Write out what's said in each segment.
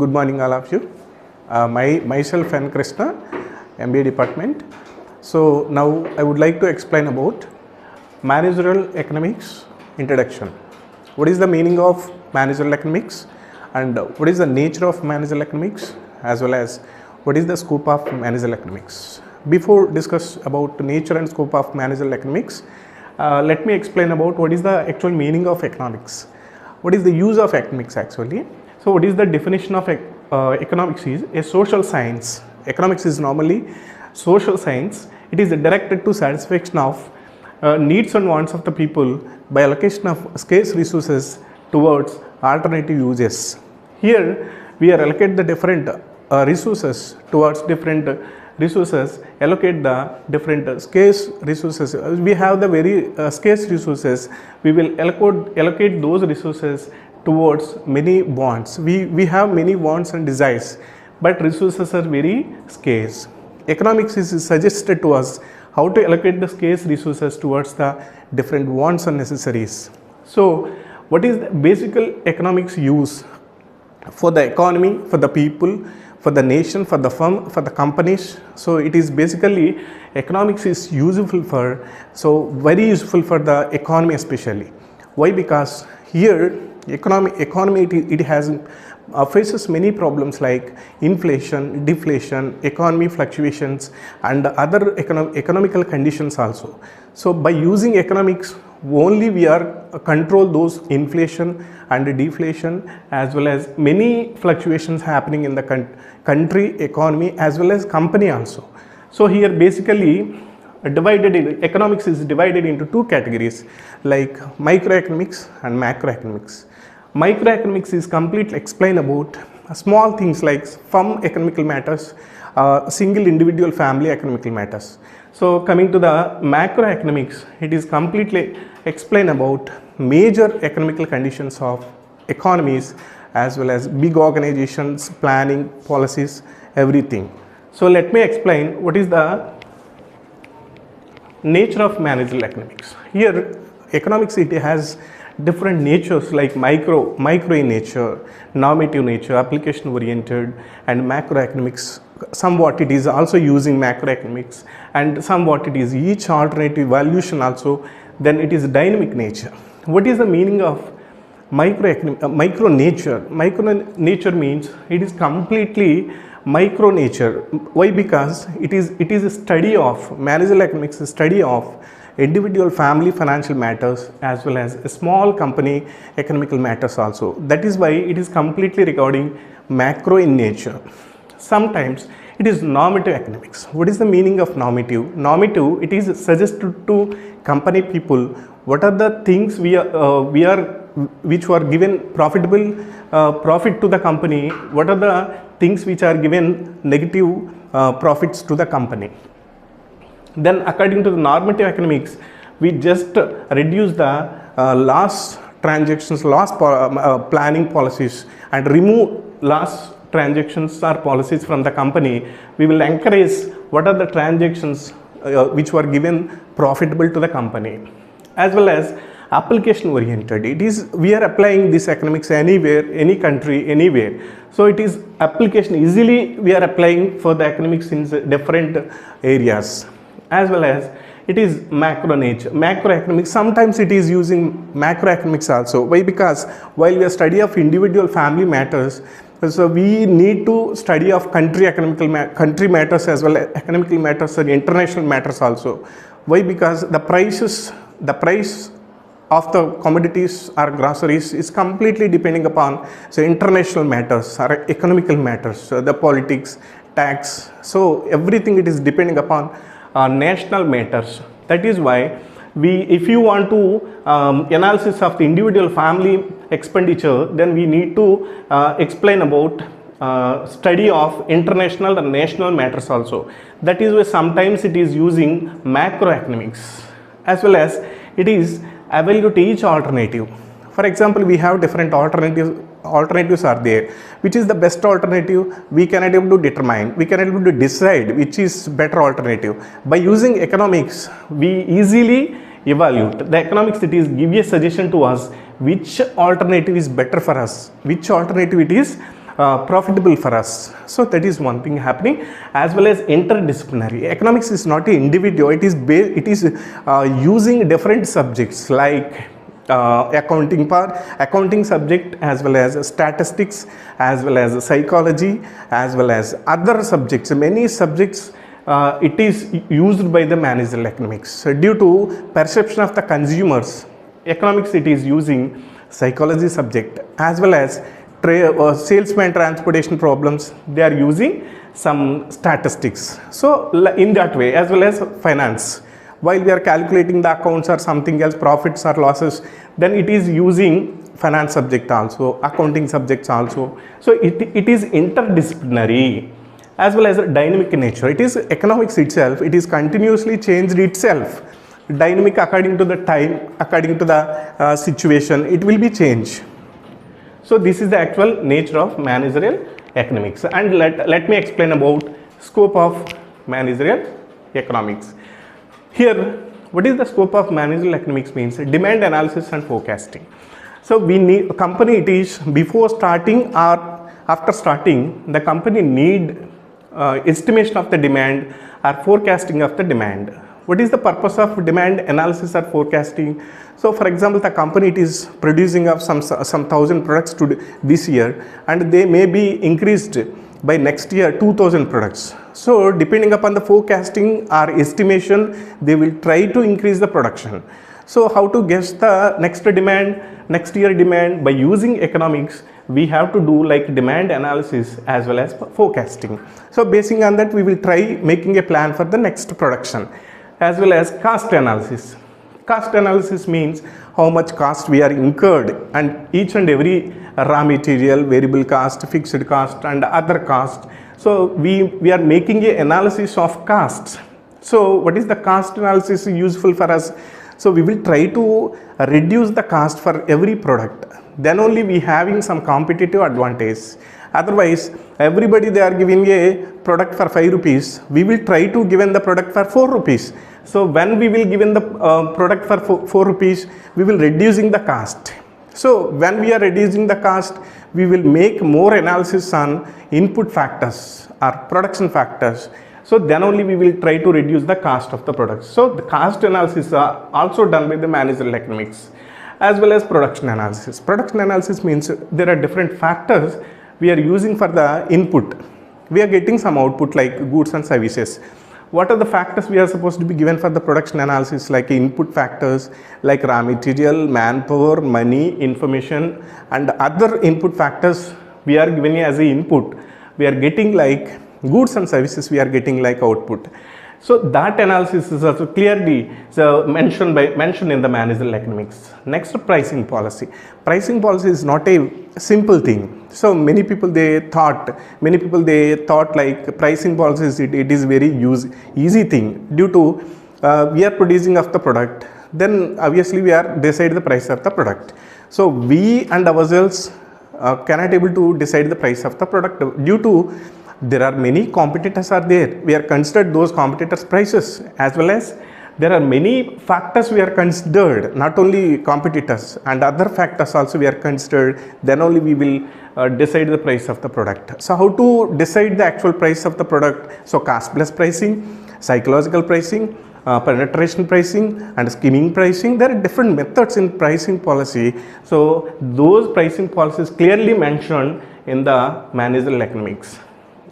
Good morning, all of you. Myself and Krishna, MBA department. So now I would like to explain about managerial economics introduction. What is the meaning of managerial economics, and what is the nature of managerial economics, as well as what is the scope of managerial economics. Before discuss about the nature and scope of managerial economics, let me explain about what is the actual meaning of economics. What is the use of economics actually? So what is the definition of economics? Is a social science. Economics is normally social science. It is directed to satisfaction of needs and wants of the people by allocation of scarce resources towards alternative uses. Here we are allocate the different resources towards different resources, allocate the different scarce resources. We have the very scarce resources. We will allocate those resources towards many wants. We have many wants and desires, but resources are very scarce. Economics is suggested to us how to allocate the scarce resources towards the different wants and necessaries. So what is the basic economics use for the economy, for the people, for the nation, for the firm, for the companies? So it is basically economics is useful for, so very useful for the economy especially. Why? Because here economy it has faces many problems like inflation, deflation, economy fluctuations, and other economical conditions also. So by using economics only we are control those inflation and deflation, as well as many fluctuations happening in the country economy as well as company also. So here basically economics is divided into two categories like microeconomics and macroeconomics. Microeconomics is completely explain about small things like firm economical matters, single individual family economical matters. So coming to the macroeconomics, it is completely explain about major economical conditions of economies as well as big organizations, planning, policies, everything. So let me explain what is the nature of managerial economics. Here economics it has different natures like micro in nature, normative nature, application oriented, and macroeconomics. Somewhat it is also using macroeconomics, and somewhat it is each alternative evaluation also. Then it is dynamic nature. What is the meaning of micro nature? Micro nature means it is completely micro nature. Why? Because it is a study of managerial economics, a study of individual family financial matters as well as a small company economical matters also. That is why it is completely regarding macro in nature. Sometimes it is normative economics. What is the meaning of normative? Normative, it is suggested to company people what are the things which were given profitable profit to the company, what are the things which are given negative profits to the company. Then according to the normative economics, we just reduce the loss transactions, loss planning policies, and remove loss transactions or policies from the company. We will encourage what are the transactions which were given profitable to the company. As well as application oriented, it is we are applying this economics anywhere, any country, anywhere. So it is application easily we are applying for the economics in different areas. As well as it is macro nature, macroeconomics. Sometimes it is using macroeconomics also. Why? Because while we are study of individual family matters, so we need to study of country matters as well as economical matters and international matters also. Why? Because the price of the commodities or groceries is completely depending upon international matters or economical matters, the politics, tax. So everything it is depending upon national matters. That is why if you want to analysis of the individual family expenditure, then we need to explain about study of international and national matters also. That is why sometimes it is using macroeconomics, as well as it is evaluate each alternative. For example, we have different alternatives are there. Which is the best alternative? We cannot able to determine. We cannot able to decide which is better alternative. By using economics, we easily evaluate. The economics it is give a suggestion to us which alternative is better for us, which alternative it is profitable for us. So that is one thing happening, as well as interdisciplinary. Economics is not an individual, it is using different subjects like accounting subject, as well as statistics, as well as psychology, as well as other subjects, many subjects. It is used by the managerial economics. So due to perception of the consumers, economics it is using psychology subject, as well as salesman transportation problems, they are using some statistics. So in that way, as well as finance, while we are calculating the accounts or something else, profits or losses, then it is using finance subject also, accounting subjects also. So it is interdisciplinary, as well as dynamic nature. It is economics itself, it is continuously changed itself, dynamic according to the time, according to the situation, it will be changed. So this is the actual nature of managerial economics. And let me explain about scope of managerial economics. Here, what is the scope of managerial economics means? Demand analysis and forecasting. So we need a company, it is before starting or after starting, the company need estimation of the demand or forecasting of the demand. What is the purpose of demand analysis or forecasting? So for example, the company it is producing of some 1,000 products to this year, and they may be increased by next year 2,000 products. So depending upon the forecasting or estimation, they will try to increase the production. So how to guess the next demand, next year demand? By using economics, we have to do like demand analysis as well as forecasting. So basing on that, we will try making a plan for the next production, as well as cost analysis. Cost analysis means how much cost we are incurred, and each and every raw material, variable cost, fixed cost and other costs. So we are making an analysis of costs. So what is the cost analysis useful for us? So we will try to reduce the cost for every product. Then only we having some competitive advantage. Otherwise, everybody they are giving a product for 5 rupees. We will try to given the product for 4 rupees. So when we will given the product for 4 rupees, we will reducing the cost. So when we are reducing the cost, we will make more analysis on input factors or production factors. So then only we will try to reduce the cost of the product. So the cost analysis are also done by the managerial economics, as well as production analysis. Production analysis means there are different factors we are using for the input. We are getting some output like goods and services. What are the factors we are supposed to be given for the production analysis? Like input factors like raw material, manpower, money, information and other input factors we are given as a input. We are getting like goods and services, we are getting like output. So that analysis is also clearly mentioned in the managerial economics. Next, pricing policy. Pricing policy is not a simple thing. So many people they thought like pricing policies it is very easy thing. Due to we are producing of the product, then obviously we are decide the price of the product. So we and ourselves cannot able to decide the price of the product due to there are many competitors are there. We are considered those competitors prices, as well as there are many factors we are considered, not only competitors and other factors also we are considered. Then only we will decide the price of the product. So how to decide the actual price of the product? So cost plus pricing, psychological pricing, penetration pricing and skimming pricing. There are different methods in pricing policy. So those pricing policies clearly mentioned in the managerial economics.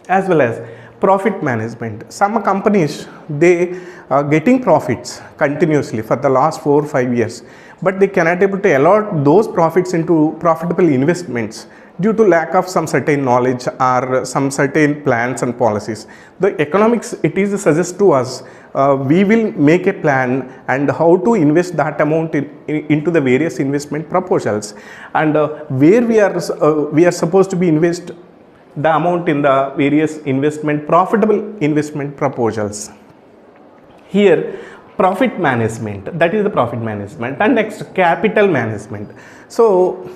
As well as profit management. Some companies they are getting profits continuously for the last 4 or 5 years, but they cannot able to allot those profits into profitable investments due to lack of some certain knowledge or some certain plans and policies. The economics it is suggest to us we will make a plan and how to invest that amount into the various investment proposals, and where we are supposed to be invest the amount in the various profitable investment proposals. Here profit management, that is the profit management. And next, capital management. So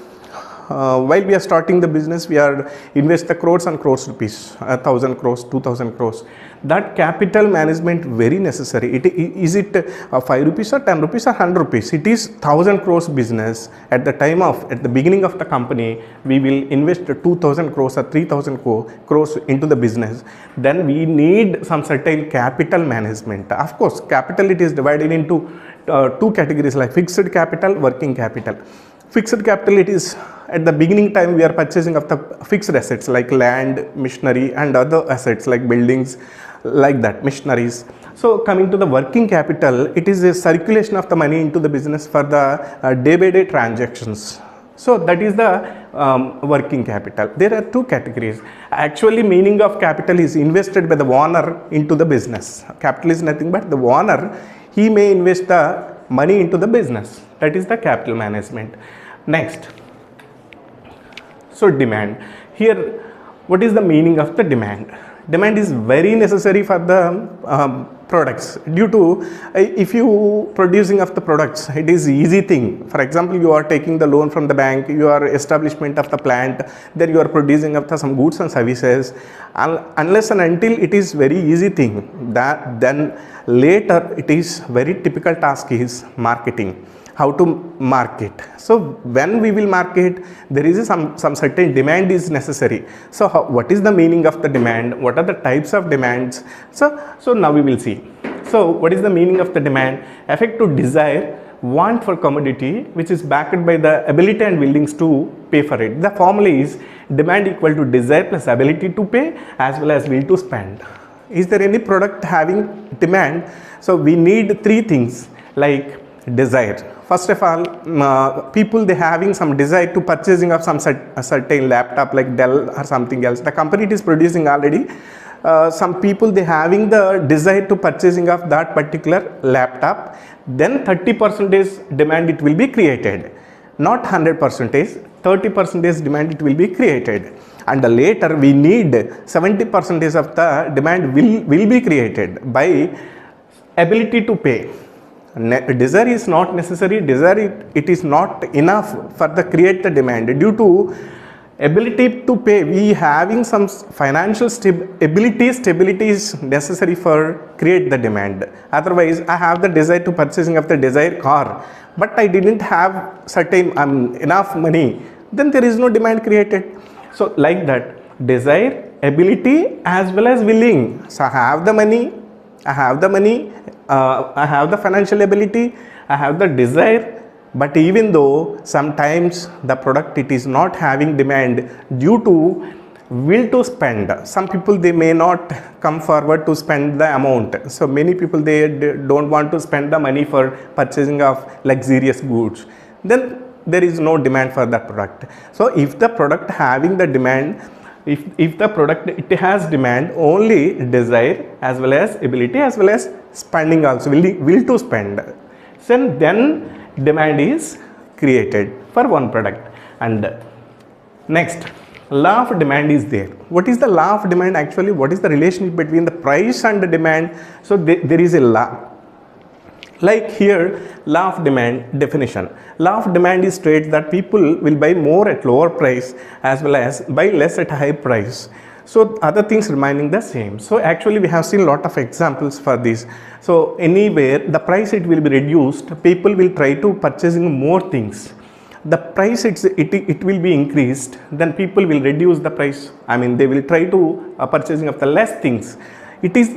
while we are starting the business, we are invest the crores and crores rupees, 1,000 crores, 2,000 crores. That capital management very necessary. Is it 5 rupees or 10 rupees or 100 rupees? It is 1,000 crores business. At the beginning of the company, we will invest 2,000 crores or 3,000 crores into the business. Then we need some certain capital management. Of course, capital it is divided into two categories like fixed capital, working capital. Fixed capital, it is at the beginning time we are purchasing of the fixed assets like land, machinery and other assets like buildings, like that, machineries. So coming to the working capital, it is a circulation of the money into the business for the day-by-day transactions. So that is the working capital. There are two categories. Actually, meaning of capital is invested by the owner into the business. Capital is nothing but the owner, he may invest the money into the business. That is the capital management. Next, so demand. Here, what is the meaning of the demand? Demand is very necessary for the products. Due to if you producing of the products, it is easy thing. For example, you are taking the loan from the bank, you are establishment of the plant, then you are producing of the some goods and services. Unless and until it is very easy thing, that then later it is very typical task is marketing. How to market. So when we will market, there is some certain demand is necessary. So what is the meaning of the demand? What are the types of demands? So now we will see. So what is the meaning of the demand? Affect to desire, want for commodity, which is backed by the ability and willingness to pay for it. The formula is demand equal to desire plus ability to pay as well as will to spend. Is there any product having demand? So we need three things like desire. First of all, people they having some desire to purchasing of some certain laptop like Dell or something else. The company it is producing already. Some people they having the desire to purchasing of that particular laptop. Then 30% demand it will be created. Not 100%, 30% demand it will be created. And later we need 70% of the demand will be created by ability to pay. Desire is not necessary. Desire it is not enough for the create the demand. Due to ability to pay, we having some financial stability is necessary for create the demand. Otherwise, I have the desire to purchasing of the desired car, but I didn't have certain enough money. Then there is no demand created. So like that, desire, ability as well as willing. So I have the money. I have the financial ability, I have the desire, but even though sometimes the product it is not having demand due to will to spend. Some people they may not come forward to spend the amount. So many people they don't want to spend the money for purchasing of luxurious goods. Then there is no demand for that product. So if the product having the demand, if the product it has demand, only desire as well as ability as well as spending also will to spend, so then demand is created for one product. And next, law of demand is there. What is the law of demand actually? What is the relationship between the price and the demand? So there is a law. Like here, law of demand definition. Law of demand is states that people will buy more at lower price as well as buy less at high price. So other things remaining the same. So actually we have seen lot of examples for this. So anywhere the price it will be reduced, people will try to purchasing more things. The price it will be increased, then people will reduce the price. I mean they will try to purchasing of the less things. It is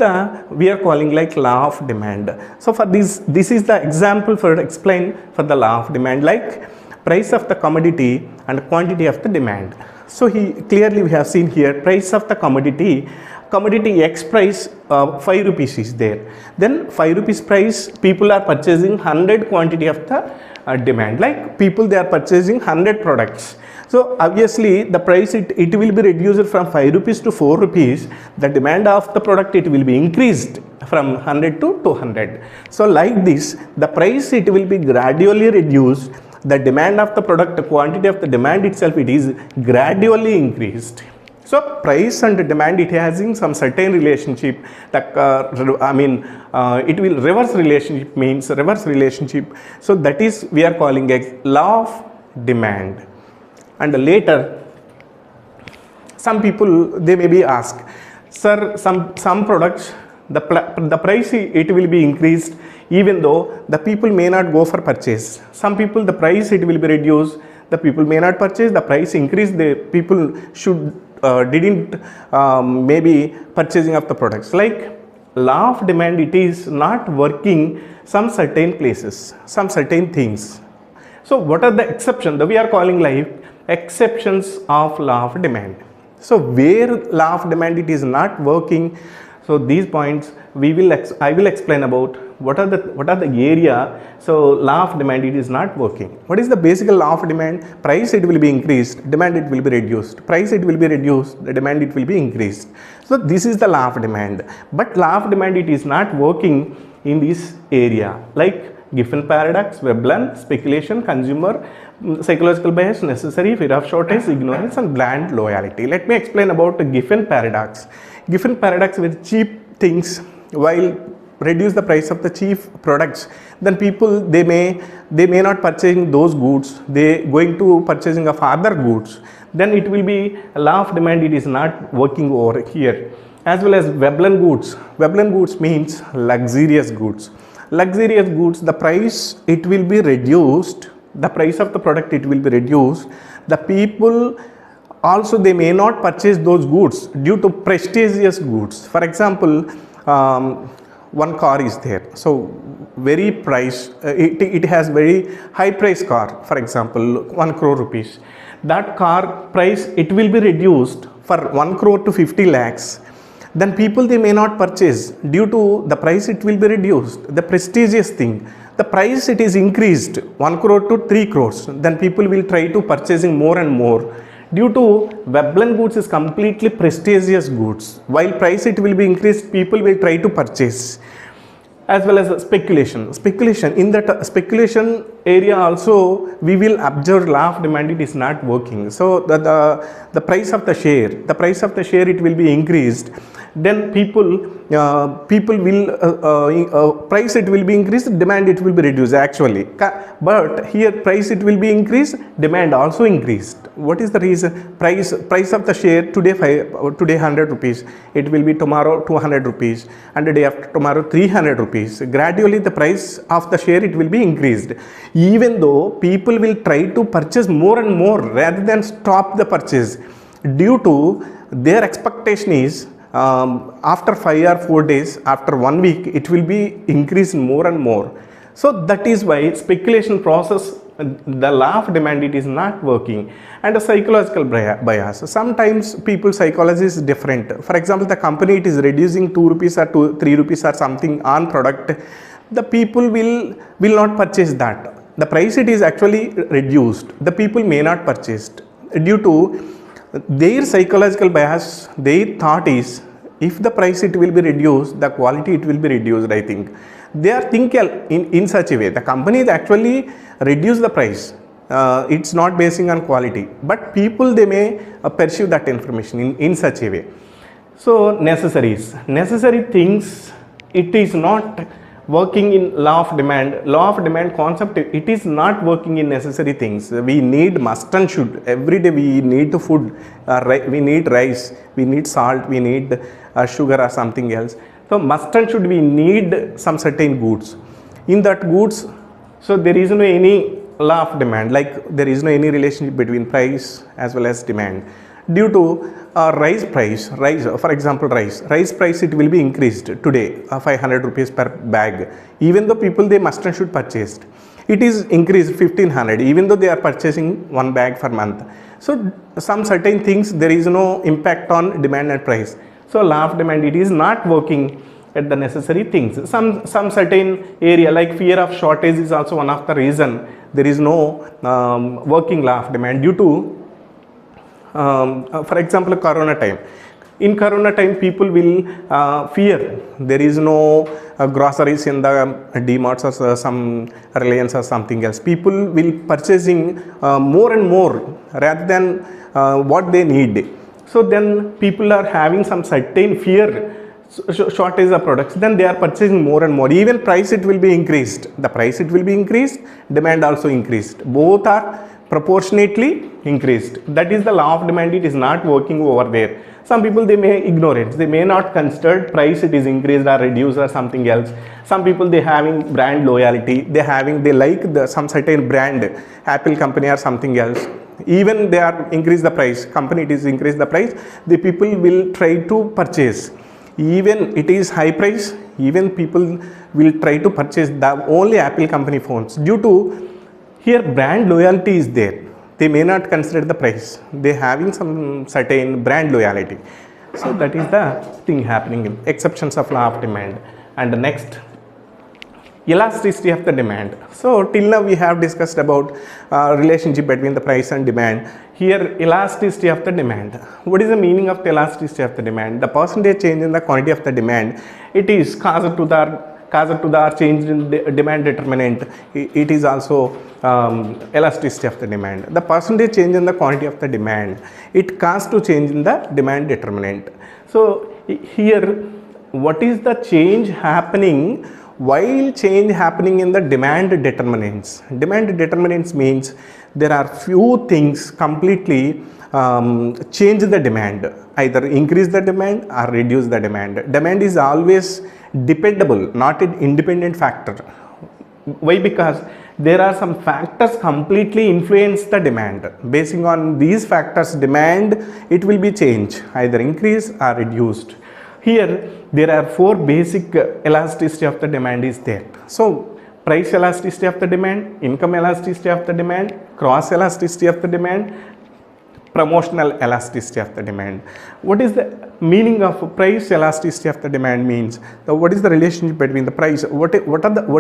we are calling like law of demand. So for this is the example for explain for the law of demand, like price of the commodity and quantity of the demand. So clearly we have seen here price of the commodity X price 5 rupees is there. Then 5 rupees price people are purchasing 100 quantity of the demand, like people they are purchasing 100 products. So obviously the price it will be reduced from 5 rupees to 4 rupees. The demand of the product it will be increased from 100 to 200. So like this, the price it will be gradually reduced. The demand of the product, the quantity of the demand itself, it is gradually increased. So price and demand it has in some certain relationship. That it will reverse relationship means reverse relationship. So that is we are calling a law of demand. And later, some people, they may be asked, sir, some products, the price it will be increased, even though the people may not go for purchase. Some people, the price it will be reduced, the people may not purchase, the price increase, the people should didn't maybe purchasing of the products. Like law of demand, it is not working some certain places, some certain things. So what are the exceptions? We are calling like exceptions of law of demand. So where law of demand it is not working, so these points I will explain about what are the area. So law of demand it is not working. What is the basic law of demand? Price it will be increased, demand it will be reduced. Price it will be reduced, the demand it will be increased. So this is the law of demand. But law of demand it is not working in this area, like Giffen paradox, Veblen, speculation, consumer, psychological bias, necessary, fear of shortage, ignorance, and blind loyalty. Let me explain about the Giffen paradox. Giffen paradox with cheap things while reduce the price of the cheap products, then people they may not purchasing those goods, they going to purchasing of other goods. Then it will be law of demand. It is not working over here. As well as Veblen goods. Veblen goods means luxurious goods. Luxurious goods, the price it will be reduced, the price of the product it will be reduced. The people also they may not purchase those goods due to prestigious goods. For example, one car is there, so very price, it has very high price car, for example 1 crore rupees. That car price it will be reduced for 1 crore to 50 lakhs. Then people they may not purchase due to the price it will be reduced, the prestigious thing. The price it is increased 1 crore to 3 crores. Then people will try to purchasing more and more. Due to Veblen goods is completely prestigious goods. While price it will be increased, people will try to purchase. As well as speculation. In that speculation area also we will observe law of demand it is not working. So the price of the share it will be increased. Then people will price it will be increased, demand it will be reduced actually. But here price it will be increased, demand also increased. What is the reason? Price of the share today 100 rupees, it will be tomorrow 200 rupees, and the day after tomorrow 300 rupees. Gradually the price of the share it will be increased. Even though people will try to purchase more and more rather than stop the purchase, due to their expectation is after 5 or 4 days, after 1 week, it will be increased more and more. So that is why speculation process, the law of demand it is not working. And a psychological bias. Sometimes people's psychology is different. For example, the company it is reducing 2 rupees or 3 rupees or something on product. The people will not purchase that. The price it is actually reduced. The people may not purchase due to their psychological bias. Their thought is if the price it will be reduced, the quality it will be reduced. I think they are thinking in such a way. The company is actually reduce the price. It's not basing on quality, but people they may perceive that information in such a way. So necessary things it is not working in law of demand concept. It is not working in necessary things. We need must and should. Every day we need the food, we need rice, we need salt, we need sugar or something else. So must and should, we need some certain goods. In that goods, so there is no any law of demand, like there is no any relationship between price as well as demand. Due to rice, for example rice price it will be increased today 500 rupees per bag. Even though people they must and should purchase, it is increased 1500 even though they are purchasing 1 bag per month. So some certain things there is no impact on demand and price. So law of demand it is not working at the necessary things. Some certain area like fear of shortage is also one of the reason there is no working law of demand. Due to for example corona time. In corona time people will fear there is no groceries in the D-marts or some Reliance or something else. People will purchasing more and more rather than what they need. So then people are having some certain fear shortage of products, then they are purchasing more and more. Even price it will be increased, the price it will be increased, demand also increased. Both are proportionately increased. That is the law of demand. It is not working over there. Some people, they may ignore it. They may not consider price it is increased or reduced or something else. Some people, they having brand loyalty. They like some certain brand, Apple company or something else. Even they are increase the price, company it is increase the price, the people will try to purchase. Even it is high price, even people will try to purchase the only Apple company phones due to here brand loyalty is there. They may not consider the price. They having some certain brand loyalty. So that is the thing happening in exceptions of law of demand. And the next, elasticity of the demand. So till now we have discussed about relationship between the price and demand. Here elasticity of the demand. What is the meaning of the elasticity of the demand? The percentage change in the quantity of the demand, it is caused to the change in the demand determinant. It is also elasticity of the demand. The percentage change in the quantity of the demand, it causes to change in the demand determinant. So here what is the change happening while change happening in the demand determinants? Demand determinants means there are few things completely change the demand, either increase the demand or reduce the demand. Demand is always dependable, not an independent factor. Why? Because there are some factors completely influence the demand. Basing on these factors, demand it will be changed, either increase or reduced. Here there are four basic elasticity of the demand is there. So price elasticity of the demand, income elasticity of the demand, cross elasticity of the demand, promotional elasticity of the demand. What is the meaning of price elasticity of the demand means? What is the relationship between the price? What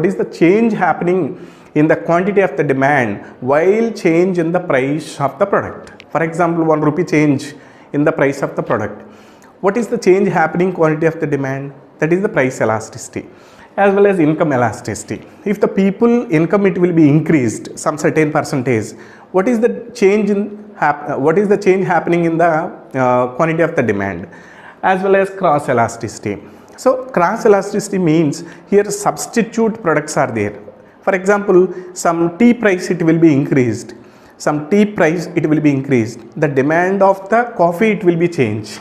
is the change happening in the quantity of the demand while change in the price of the product? For example, 1 rupee change in the price of the product. What is the change happening quantity of the demand? That is the price elasticity, as well as income elasticity. If the people income it will be increased some certain percentage, what is the change happening in the quantity of the demand, as well as cross elasticity. So cross elasticity means here substitute products are there. For example, some tea price it will be increased, some tea price it will be increased, the demand of the coffee it will be changed.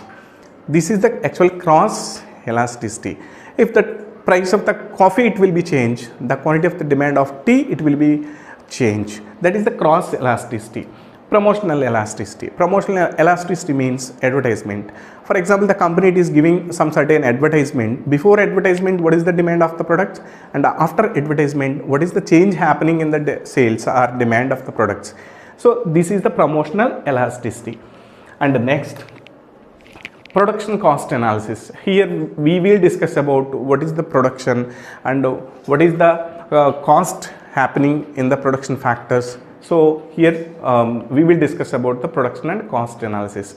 This is the actual cross elasticity. If the price of the coffee it will be changed, the quantity of the demand of tea it will be changed. That is the cross elasticity. Promotional elasticity. Promotional elasticity means advertisement. For example, the company it is giving some certain advertisement. Before advertisement, what is the demand of the product? And after advertisement, what is the change happening in the sales or demand of the products? So this is the promotional elasticity. And the next, production cost analysis. Here we will discuss about what is the production and what is the cost happening in the production factors. So here we will discuss about the production and cost analysis.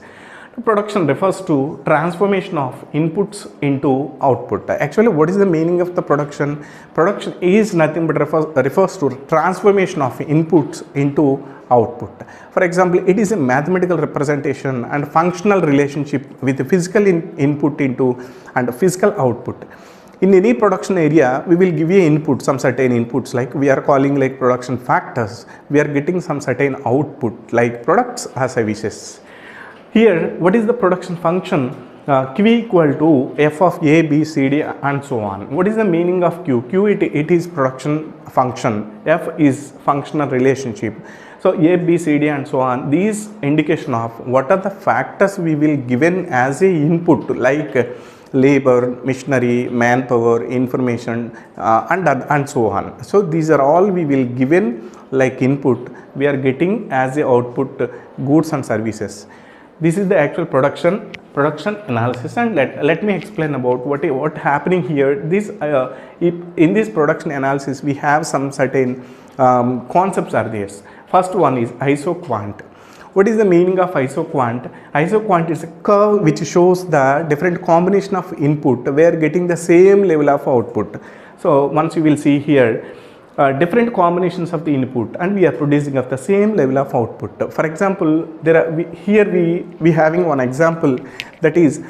Production refers to transformation of inputs into output. Actually, what is the meaning of the production? Production is nothing but refers to transformation of inputs into output. For example, it is a mathematical representation and functional relationship with the physical input into and physical output. In any production area, we will give you input, some certain inputs, like we are calling like production factors. We are getting some certain output like products or services. Here, what is the production function? Q equal to F of A, B, C, D and so on. What is the meaning of Q? Q it is production function. F is functional relationship. So A, B, C, D and so on. These indication of what are the factors we will given as a input, like labor, machinery, manpower, information and so on. So these are all we will given like input. We are getting as a output goods and services. This is the actual production analysis, and let me explain about what happening here. This in this production analysis we have some certain concepts are there. First one is isoquant. What is the meaning of isoquant? Isoquant is a curve which shows the different combination of input. We are getting the same level of output. So once you will see here different combinations of the input and we are producing of the same level of output. For example, we having one example, that is,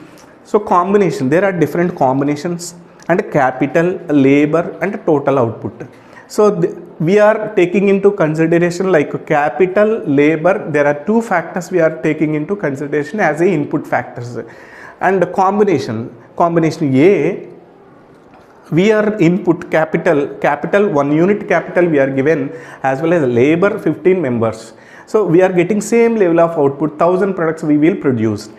so combination, there are different combinations and capital, labor and total output. So we are taking into consideration like capital, labor. There are two factors we are taking into consideration as a input factors, and combination A, we are input capital 1 unit capital we are given, as well as labor 15 members. So we are getting same level of output, 1000 products we will produce.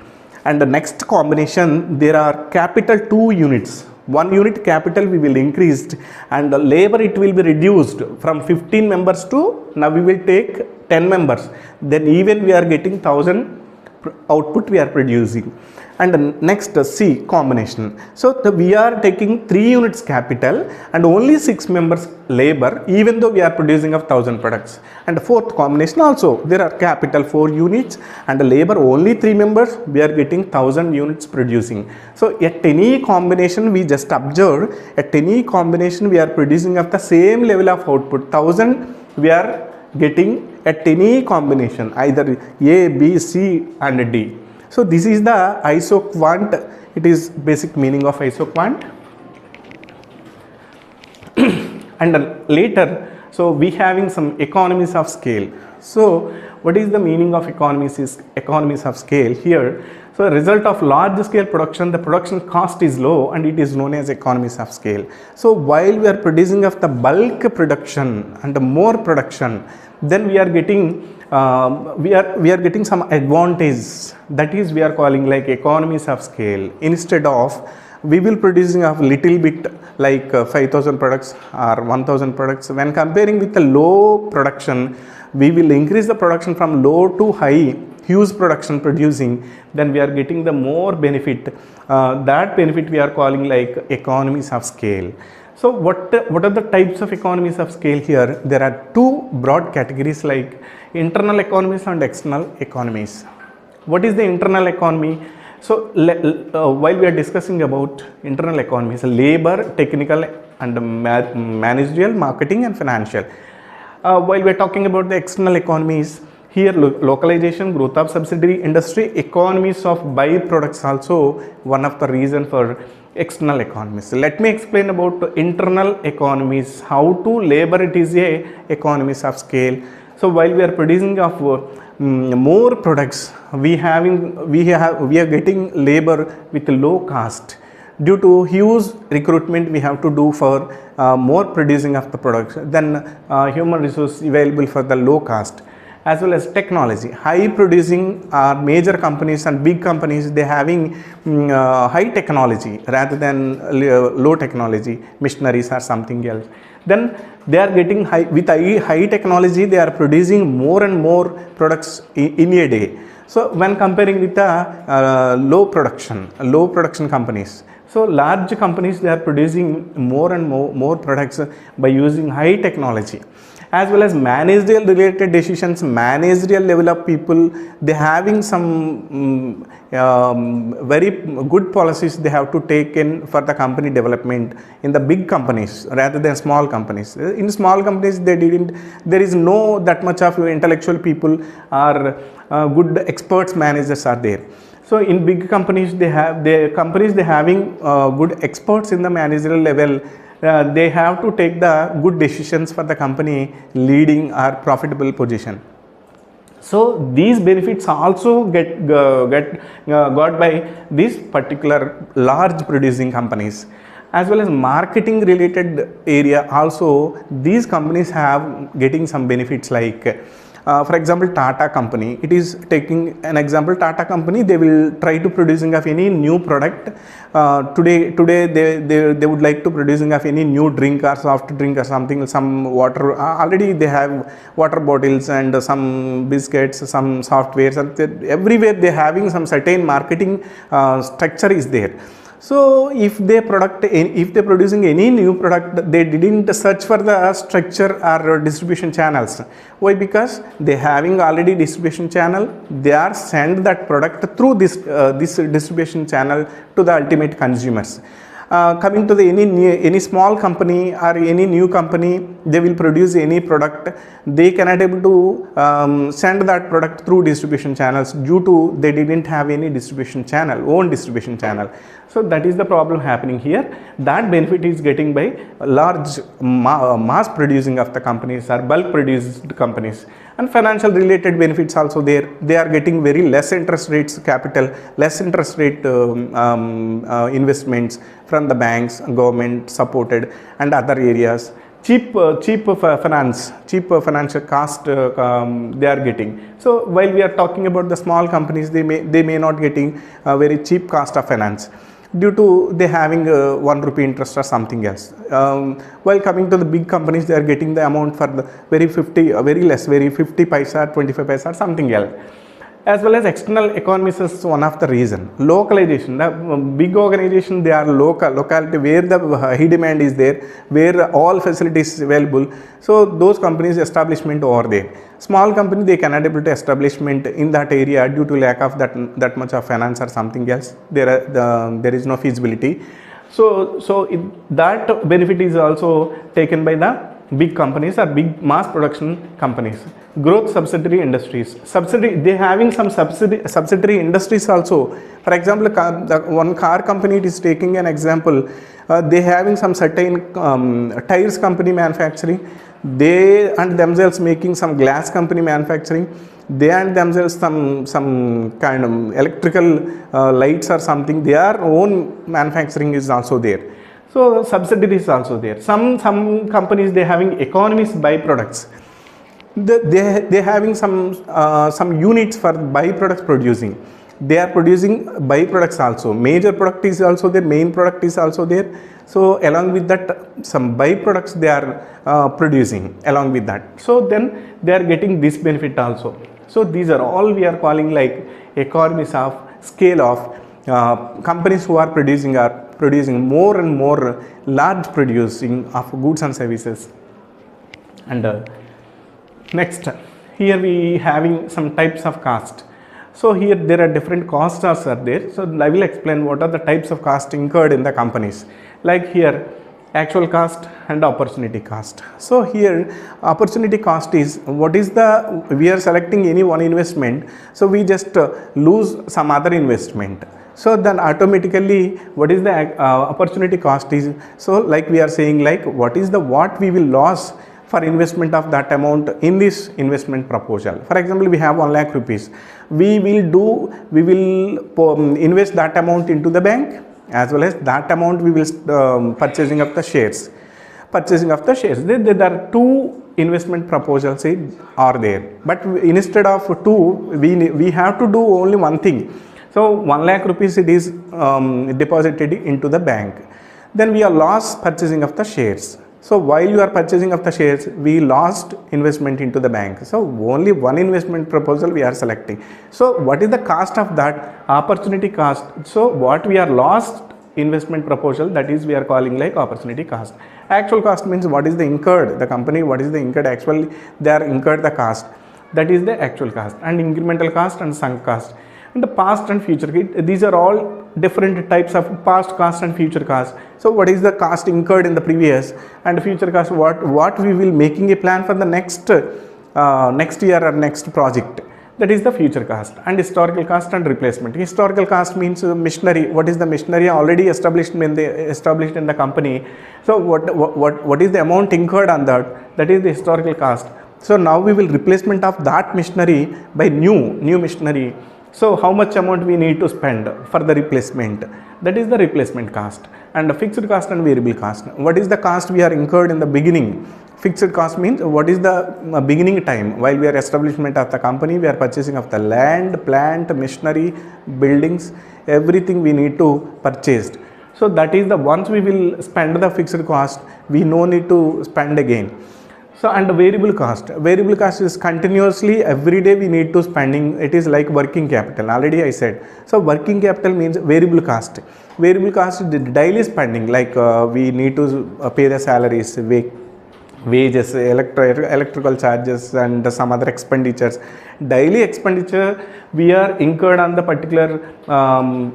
And the next combination, there are capital 2 units, 1 unit capital we will increase, and the labor it will be reduced from 15 members to now we will take 10 members. Then even we are getting 1000 output we are producing. And the next C, combination. So we are taking 3 units capital and only 6 members labor, even though we are producing of 1000 products. And the fourth combination also, there are capital 4 units and the labor only 3 members, we are getting 1000 units producing. So at any combination, we just observed, at any combination we are producing of the same level of output, 1000 we are getting at any combination, either A, B, C and D. So this is the isoquant, it is basic meaning of isoquant. And later, so we having some economies of scale. So what is the meaning of economies of scale here? So a result of large scale production, the production cost is low and it is known as economies of scale. So while we are producing of the bulk production and the more production, then we are getting we are getting some advantage, that is we are calling like economies of scale. Instead of we will producing of little bit like 5000 products or 1000 products, when comparing with the low production, we will increase the production from low to high, huge production producing, then we are getting the more benefit. That benefit we are calling like economies of scale. So what are the types of economies of scale here? There are two broad categories like internal economies and external economies. What is the internal economy? So while we are discussing about internal economies, labor, technical and managerial, marketing and financial. While we are talking about the external economies, here localization, growth of subsidiary industry, economies of byproducts also one of the reason for external economies. Let me explain about internal economies, how to labor it is a economies of scale. So while we are producing of more products, we are getting labor with low cost. Due to huge recruitment we have to do for more producing of the products, then human resource available for the low cost. As well as technology, high producing major companies and big companies, they having high technology rather than low technology, machineries or something else. Then they are getting high technology, they are producing more and more products in a day. So when comparing with the low production companies, so large companies, they are producing more and more products by using high technology. As well as managerial related decisions, managerial level of people, they having some very good policies they have to take in for the company development in the big companies rather than small companies. In small companies, there is no that much of intellectual people or good experts managers are there. So in big companies, they having good experts in the managerial level. They have to take the good decisions for the company leading or profitable position. So these benefits also got by these particular large producing companies. As well as marketing related area also, these companies have getting some benefits like for example, Tata company, it is taking an example, Tata company, they will try to producing of any new product. Today they would like to producing of any new drink or soft drink or something, some water, already they have water bottles and some biscuits, some softwares, and everywhere they having some certain marketing structure is there. So if they producing any new product, they didn't search for the structure or distribution channels. Why? Because they having already distribution channel, they are send that product through this distribution channel to the ultimate consumers. Coming to the any small company or any new company, they will produce any product, they cannot able to send that product through distribution channels due to they didn't have any distribution channel, own distribution channel. So that is the problem happening here. That benefit is getting by large mass producing of the companies or bulk produced companies. And financial related benefits also there. They are getting very less interest rates capital, less interest rate investments from the banks, government supported and other areas. Cheap financial cost they are getting. So while we are talking about the small companies, they may not getting very cheap cost of finance due to they having 1 rupee interest or something else. While coming to the big companies, they are getting the amount for the very 50 paisa, 25 paisa, something else. As well as external economies is one of the reason. Localization, the big organization, they are locality where the high demand is there, where all facilities is available. So those companies establishment over there. Small company, they cannot able to establishment in that area due to lack of that much of finance or something else. There is no feasibility. So that benefit is also taken by the big companies or big mass production companies. Growth subsidiary industries, they having some subsidiary industries also. For example, one car company, it is taking an example, they having some certain tires company manufacturing, they and themselves making some glass company manufacturing, they and themselves some kind of electrical lights or something, their own manufacturing is also there. So subsidiaries also there. Some companies, they having economies byproducts. They having some units for byproducts producing. They are producing byproducts also. Major product is also there, main product is also there. So along with that, some byproducts they are producing along with that. So then they are getting this benefit also. So these are all we are calling like economies of scale of companies who are producing more and more large producing of goods and services. And next, here we having some types of cost. So here there are different costs are there. So I will explain what are the types of cost incurred in the companies. Like here, actual cost and opportunity cost. So here opportunity cost is what is the, we are selecting any one investment, so we just lose some other investment. So then automatically what is the opportunity cost is, so like we are saying like what we will lose for investment of that amount in this investment proposal. For example, we have 1 lakh rupees. We will invest that amount into the bank, as well as that amount we will purchasing of the shares. There are 2 investment proposals are there, but instead of 2, we have to do only one thing. So 1 lakh rupees it is deposited into the bank. Then we are lost purchasing of the shares. So while you are purchasing of the shares, we lost investment into the bank. So only one investment proposal we are selecting. So what is the cost of that? Opportunity cost. So what we are lost investment proposal, that is we are calling like opportunity cost. Actual cost means what is the incurred, the company, what is the incurred, actually they are incurred the cost. That is the actual cost. And incremental cost and sunk cost. And the past and future, these are all different types of past cost and future cost. So what is the cost incurred in the previous, and future cost, what we will making a plan for the next year or next project, that is the future cost. And historical cost and replacement. Historical cost means machinery. What is the machinery already established in the company? So what is the amount incurred on that? That is the historical cost. So now we will replacement of that machinery by new machinery. So how much amount we need to spend for the replacement? That is the replacement cost. And the fixed cost and variable cost. What is the cost we are incurred in the beginning? Fixed cost means what is the beginning time while we are establishment of the company, we are purchasing of the land, plant, machinery, buildings, everything we need to purchase. So that is the once we will spend the fixed cost, we no need to spend again. So and the variable cost is continuously every day we need to spending. It is like working capital, already I said. So working capital means variable cost. Variable cost is the daily spending, like we need to pay the salaries, wages, electrical charges and some other expenditures. Daily expenditure we are incurred on the particular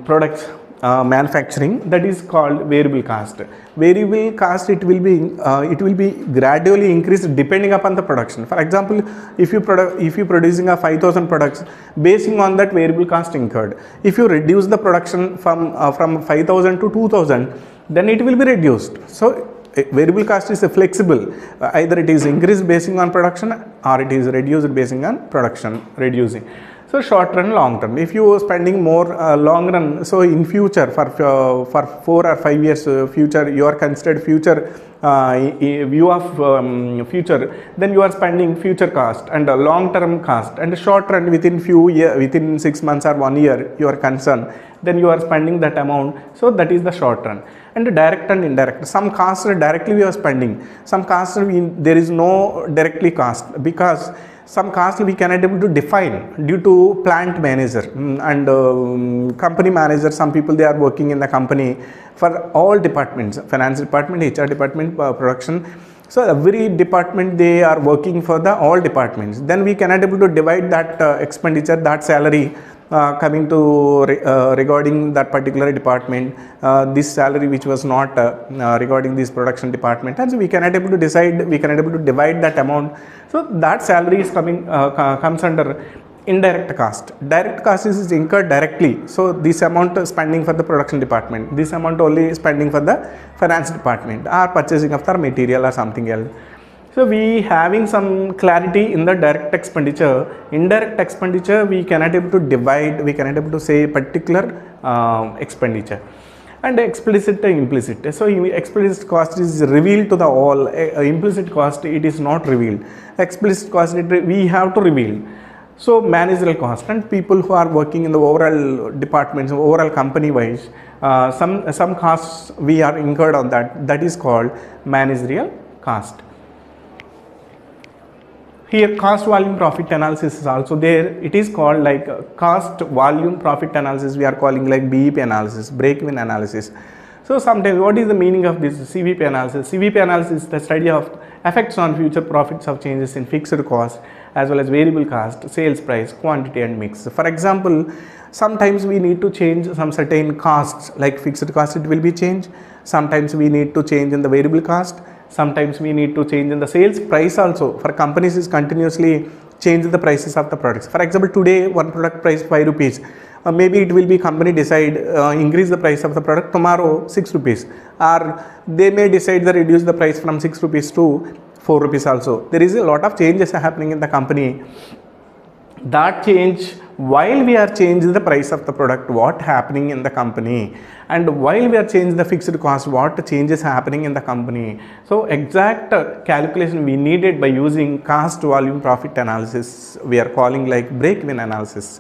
products manufacturing, that is called variable cost. Variable cost, it will be gradually increased depending upon the production. For example, if you producing a 5,000 products, basing on that variable cost incurred. If you reduce the production from 5,000 to 2,000, then it will be reduced. So variable cost is flexible, either it is increased basing on production or it is reduced basing on production reducing. So short run, long term. If you are spending more long run, so in future for 4 or 5 years future, you are considered future view of future, then you are spending future cost and long term cost, and short run within within 6 months or 1 year you are concerned, then you are spending that amount. So that is the short run. And direct and indirect, some costs directly we are spending, some costs there is no directly cost, because some costs we cannot able to define due to plant manager and company manager. Some people, they are working in the company for all departments, finance department, HR department, production. So every department they are working for the all departments. Then we cannot able to divide that expenditure, that salary coming to regarding that particular department, this salary which was not regarding this production department, and so we cannot able to decide, we cannot able to divide that amount. So that salary is coming comes under indirect cost. Direct cost is incurred directly. So this amount spending for the production department, this amount only spending for the finance department or purchasing of the material or something else. So we having some clarity in the direct expenditure. Indirect expenditure we cannot able to divide, we cannot able to say particular expenditure. And explicit and implicit. So explicit cost is revealed to the all, implicit cost it is not revealed. Explicit cost we have to reveal. So managerial cost, and people who are working in the overall departments, overall company wise, some costs we are incurred on that, that is called managerial cost. Here cost volume profit analysis is also there. It is called like cost volume profit analysis, we are calling like BEP analysis, break-even analysis. So sometimes what is the meaning of this CVP analysis? CVP analysis is the study of effects on future profits of changes in fixed cost as well as variable cost, sales price, quantity and mix. For example, sometimes we need to change some certain costs, like fixed cost it will be changed. Sometimes we need to change in the variable cost. Sometimes we need to change in the sales price also. For companies is continuously change the prices of the products. For example, today one product price 5 rupees. Maybe it will be company decide increase the price of the product, tomorrow 6 rupees, or they may decide to reduce the price from 6 rupees to 4 rupees also. There is a lot of changes happening in the company. That change, while we are changing the price of the product, what happening in the company, and while we are changing the fixed cost, what changes happening in the company. So exact calculation we needed by using cost volume profit analysis, we are calling like break-even analysis.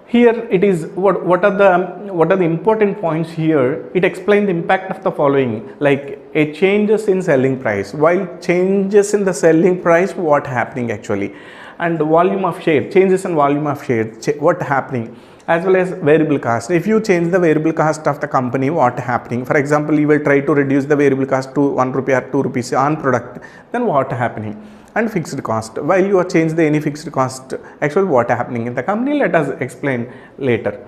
Here it is, what are the important points here? It explains the impact of the following, like a changes in selling price. While changes in the selling price, what happening actually, and volume of share, changes in volume of share, what happening, as well as variable cost. If you change the variable cost of the company, what happening? For example, you will try to reduce the variable cost to 1 rupee or 2 rupees on product, then what happening? And fixed cost, while you are change the any fixed cost, actually what happening in the company, let us explain later.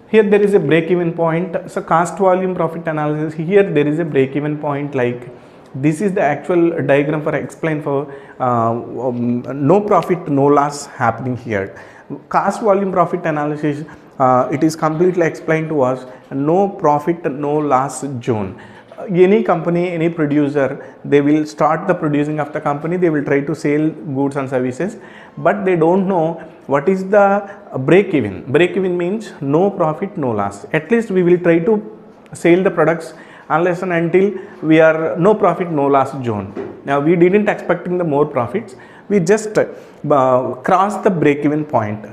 Here there is a break-even point. So cost volume profit analysis, here there is a break-even point, like this is the actual diagram for explain for no profit no loss happening here. Cost volume profit analysis, it is completely explained to us, no profit no loss zone. Any company, any producer, they will start the producing of the company, they will try to sell goods and services, but they don't know what is the break even. Break even means no profit no loss. At least we will try to sell the products unless and until we are no profit no loss zone. Now we didn't expecting the more profits, we just cross the break even point.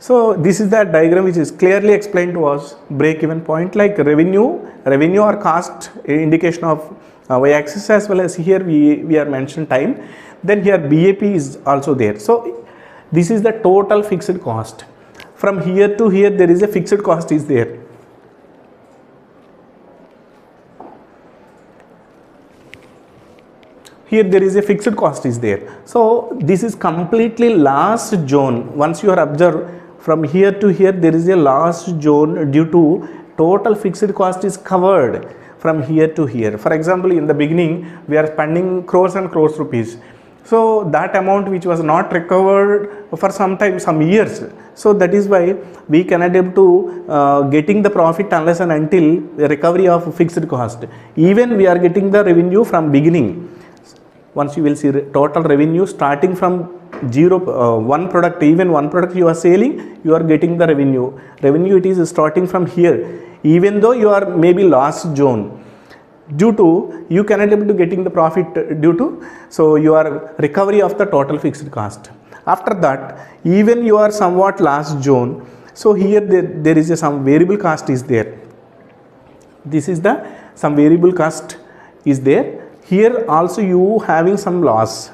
So this is the diagram which is clearly explained to us, break even point, like revenue or cost indication of y-axis, as well as here we are mentioned time. Then here BAP is also there. So this is the total fixed cost. From here to here there is a fixed cost is there. Here there is a fixed cost is there. So this is completely last zone. Once you are observed from here to here there is a loss zone due to total fixed cost is covered from here to here. For example, in the beginning we are spending crores and crores rupees, so that amount which was not recovered for some time, some years, so that is why we cannot able to getting the profit unless and until the recovery of fixed cost. Even we are getting the revenue from beginning. Once you will see total revenue starting from zero, one product, even one product you are selling, you are getting the revenue. Revenue it is starting from here, even though you are maybe loss zone, due to you cannot able to getting the profit due to, so your recovery of the total fixed cost. After that, even you are somewhat loss zone, so here there is some variable cost is there. This is the some variable cost is there. Here also you having some loss.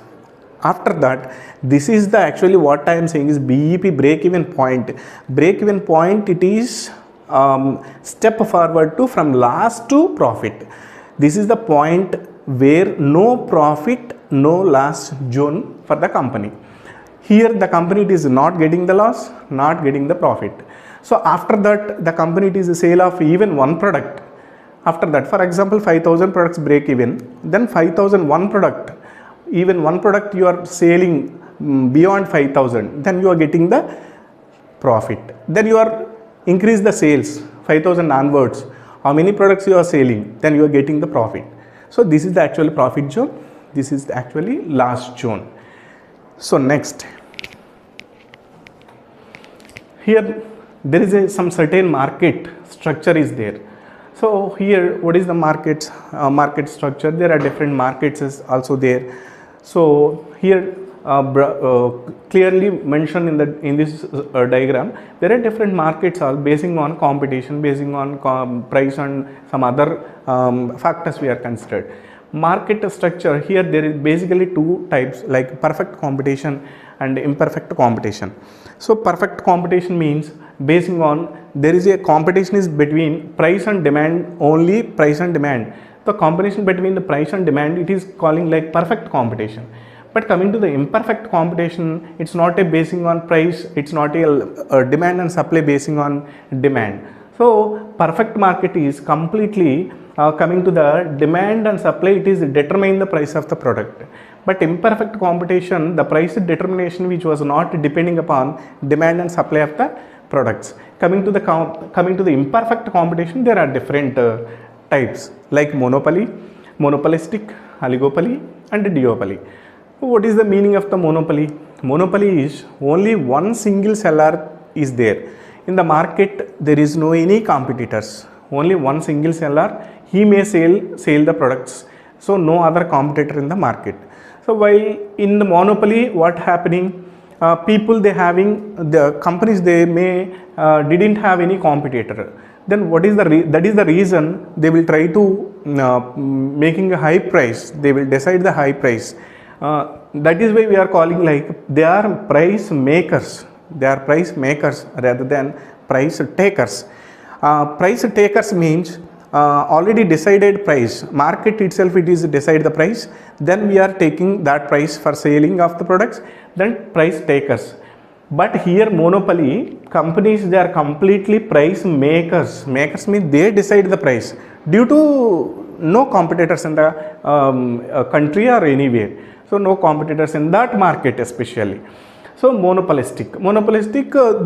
After that, this is the actually what I am saying is BEP, break even point. Break even point, it is step forward to from loss to profit. This is the point where no profit, no loss zone for the company. Here the company it is not getting the loss, not getting the profit. So after that the company it is a sale of even one product. After that, for example, 5,000 products break even, then 5,001 product, even one product you are selling beyond 5,000, then you are getting the profit. Then you are increase the sales 5,000 onwards. How many products you are selling, then you are getting the profit. So this is the actual profit zone. This is the actually loss zone. So next, here there is some certain market structure is there. So here what is the market structure? There are different markets is also there. So here clearly mentioned in this diagram, there are different markets all basing on competition, basing on price and some other factors we are considered. Market structure, here there is basically two types, like perfect competition and imperfect competition. So perfect competition means basing on there is a competition is between price and demand, only price and demand. The competition between the price and demand, it is calling like perfect competition. But coming to the imperfect competition, it's not a basing on price, it's not a demand and supply basing on demand. So perfect market is completely coming to the demand and supply, it is determine the price of the product. But imperfect competition, the price determination which was not depending upon demand and supply of the products. Coming to the imperfect competition, there are different types like monopoly, monopolistic, oligopoly and duopoly. What is the meaning of the monopoly? Monopoly is only one single seller is there. In the market, there is no any competitors. Only one single seller, he may sell the products. So no other competitor in the market. So while in the monopoly, what happening? People they having the companies they may didn't have any competitor. Then what is that is the reason they will try to making a high price. They will decide the high price. That is why we are calling like they are price makers. They are price makers rather than price takers. Price takers means already decided price. Market itself it is decide the price. Then we are taking that price for selling of the products. Then price takers. But here monopoly companies, they are completely price makers. Makers means they decide the price due to no competitors in the country or anywhere. So no competitors in that market especially. So monopolistic,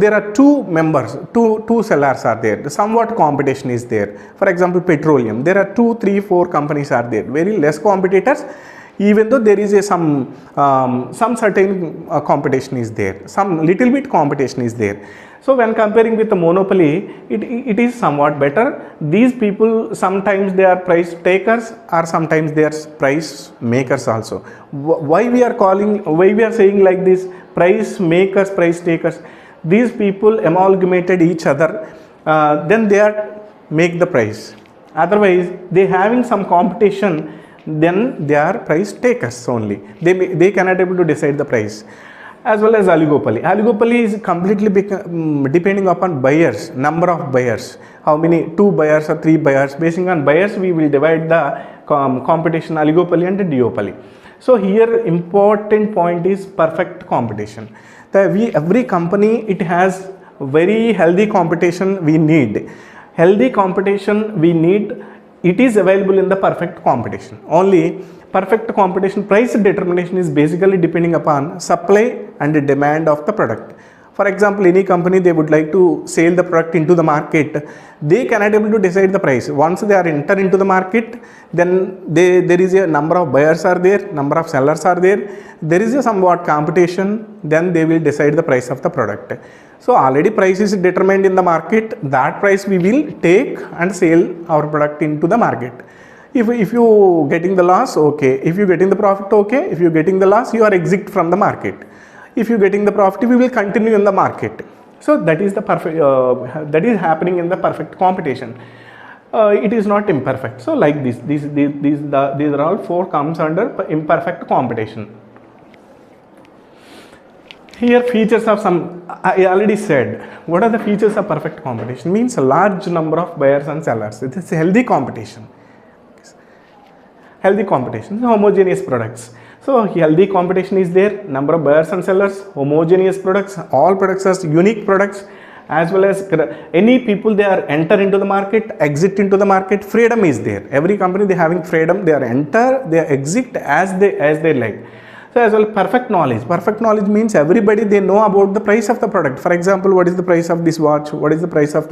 there are two members, two sellers are there. Somewhat competition is there. For example, petroleum, there are 2, 3, 4 companies are there. Very less competitors. Even though there is some certain competition is there, some little bit competition is there. So when comparing with the monopoly, it is somewhat better. These people sometimes they are price takers or sometimes they are price makers also. Why we are saying like this, price makers, price takers? These people amalgamated each other, then they are make the price. Otherwise, they having some competition, then they are price takers only. They cannot able to decide the price. As well as oligopoly. Oligopoly is completely depending upon buyers, number of buyers. How many, 2 buyers or 3 buyers. Basing on buyers, we will divide the competition, oligopoly and duopoly. So here important point is perfect competition. Every company it has very healthy competition we need. Healthy competition we need, it is available in the perfect competition. Only perfect competition price determination is basically depending upon supply and demand of the product. For example, any company, they would like to sell the product into the market, they cannot able to decide the price. Once they are enter into the market, then there is a number of buyers are there, number of sellers are there is a somewhat competition, then they will decide the price of the product. So already price is determined in the market, that price we will take and sell our product into the market. If you getting the loss, okay. If you getting the profit, okay. If you getting the loss, you are exit from the market. If you getting the profit, we will continue in the market. So that is the perfect, that is happening in the perfect competition. It is not imperfect. So like this, these are all four comes under imperfect competition. Here features of some, I already said, what are the features of perfect competition? Means a large number of buyers and sellers. It is healthy competition. Healthy competition, homogeneous products. So healthy competition is there, number of buyers and sellers, homogeneous products, all products are unique products, as well as any people they are enter into the market, exit into the market, freedom is there. Every company they having freedom, they are enter, they exit as they like. So as well, perfect knowledge. Perfect knowledge means everybody they know about the price of the product. For example, what is the price of this watch? What is the price of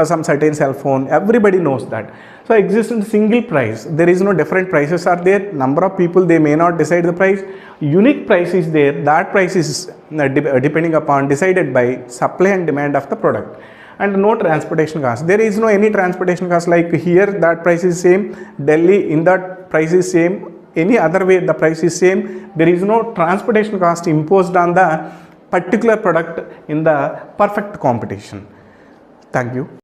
some certain cell phone? Everybody knows that. So exists in single price. There is no different prices are there. Number of people they may not decide the price. Unique price is there. That price is depending upon decided by supply and demand of the product. And no transportation cost. There is no any transportation cost like here that price is same. Delhi in that price is same. Any other way the price is same. There is no transportation cost imposed on the particular product in the perfect competition. Thank you.